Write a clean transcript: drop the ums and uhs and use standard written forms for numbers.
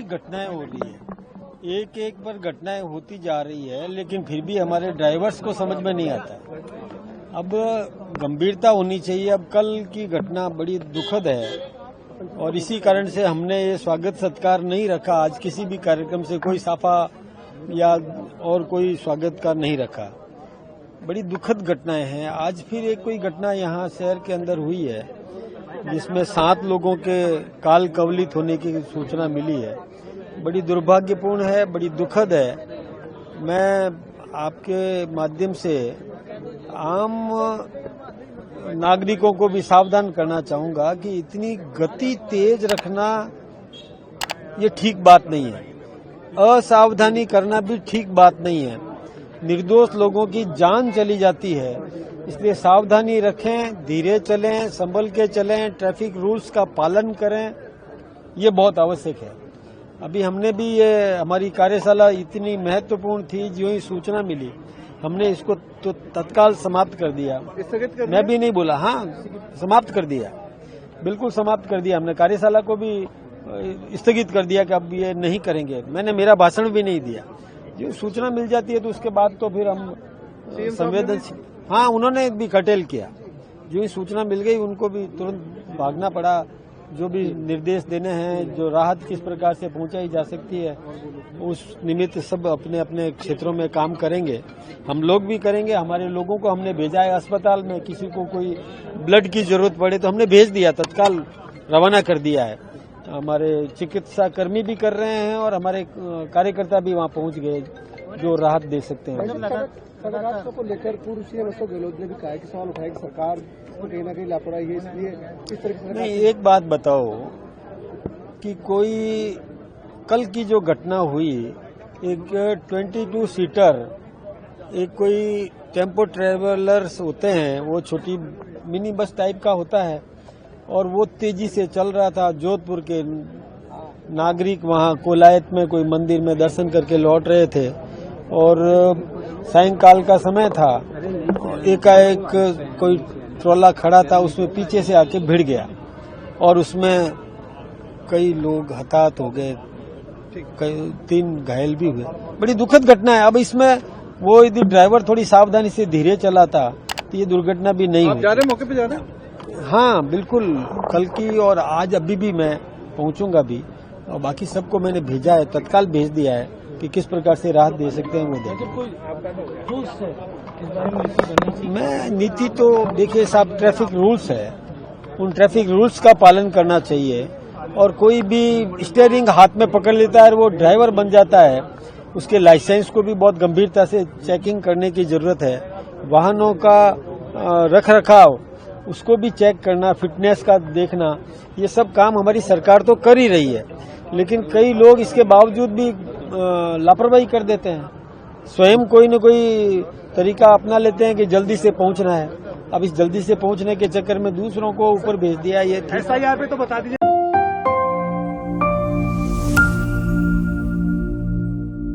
घटनाएं हो रही है, एक एक पर घटनाएं होती जा रही है, लेकिन फिर भी हमारे ड्राइवर्स को समझ में नहीं आता। अब गंभीरता होनी चाहिए। अब कल की घटना बड़ी दुखद है और इसी कारण से हमने ये स्वागत सत्कार नहीं रखा। आज किसी भी कार्यक्रम से कोई साफा या और कोई स्वागत का नहीं रखा। बड़ी दुखद घटनाएं हैं। आज फिर एक कोई घटना यहाँ शहर के अंदर हुई है जिसमें 7 लोगों के काल कवलित होने की सूचना मिली है। बड़ी दुर्भाग्यपूर्ण है, बड़ी दुखद है। मैं आपके माध्यम से आम नागरिकों को भी सावधान करना चाहूंगा कि इतनी गति तेज रखना ये ठीक बात नहीं है। असावधानी करना भी ठीक बात नहीं है। निर्दोष लोगों की जान चली जाती है, इसलिए सावधानी रखें, धीरे चलें, संभल के चलें, ट्रैफिक रूल्स का पालन करें, ये बहुत आवश्यक है। अभी हमने भी ये हमारी कार्यशाला इतनी महत्वपूर्ण थी, जो ही सूचना मिली हमने इसको तो तत्काल समाप्त कर दिया। मैं भी नहीं बोला, हाँ समाप्त कर दिया, बिल्कुल समाप्त कर दिया। हमने कार्यशाला को भी स्थगित कर दिया कि अब ये नहीं करेंगे। मैंने मेरा भाषण भी नहीं दिया। जो सूचना मिल जाती है तो उसके बाद तो फिर हम संवेदनशील, हाँ उन्होंने भी कर्टेल किया। जो ही सूचना मिल गई उनको भी तुरंत भागना पड़ा। जो भी निर्देश देने हैं, जो राहत किस प्रकार से पहुंचाई जा सकती है, उस निमित्त सब अपने अपने क्षेत्रों में काम करेंगे। हम लोग भी करेंगे। हमारे लोगों को हमने भेजा है अस्पताल में। किसी को कोई ब्लड की जरूरत पड़े तो हमने भेज दिया, तत्काल रवाना कर दिया है। हमारे चिकित्सा कर्मी भी कर रहे हैं और हमारे कार्यकर्ता भी वहां पहुंच गए जो राहत दे सकते हैं। को लेकर पूर्व सीएम अशोक गहलोत ने भी कहा कि सवाल उठाया कि सरकार कहीं न कहीं लापरवाही है, इसलिए इस तरह से नहीं। एक बात बताओ कि कोई कल की जो घटना हुई, एक 22 सीटर एक कोई टेम्पो ट्रेवलर्स होते हैं, वो छोटी मिनी बस टाइप का होता है, और वो तेजी से चल रहा था। जोधपुर के नागरिक वहां कोलायत में कोई मंदिर में दर्शन करके लौट रहे थे और सायंकाल का समय था। एकाएक कोई ट्रोला खड़ा था, उसमें पीछे से आके भिड़ गया और उसमें कई लोग हताहत हो गए, 3 घायल भी हुए। बड़ी दुखद घटना है। अब इसमें वो यदि ड्राइवर थोड़ी सावधानी से धीरे चलाता तो ये दुर्घटना भी नहीं हुई। जा रहे मौके पे जा रहे हैं? हाँ बिल्कुल, कल की और आज अभी भी मैं पहुंचूंगा भी, और बाकी सबको मैंने भेजा है, तत्काल भेज दिया है कि किस प्रकार से राहत दे सकते हैं वो दें। मैं नीति तो देखिए साहब, ट्रैफिक रूल्स है, उन ट्रैफिक रूल्स का पालन करना चाहिए। और कोई भी स्टीयरिंग हाथ में पकड़ लेता है और वो ड्राइवर बन जाता है, उसके लाइसेंस को भी बहुत गंभीरता से चेकिंग करने की जरूरत है। वाहनों का रख रखाव उसको भी चेक करना, फिटनेस का देखना, ये सब काम हमारी सरकार तो कर ही रही है। लेकिन कई लोग इसके बावजूद भी लापरवाही कर देते हैं, स्वयं कोई न कोई तरीका अपना लेते हैं कि जल्दी से पहुंचना है। अब इस जल्दी से पहुंचने के चक्कर में दूसरों को ऊपर भेज दिया। ये SIR पे तो बता दीजिए।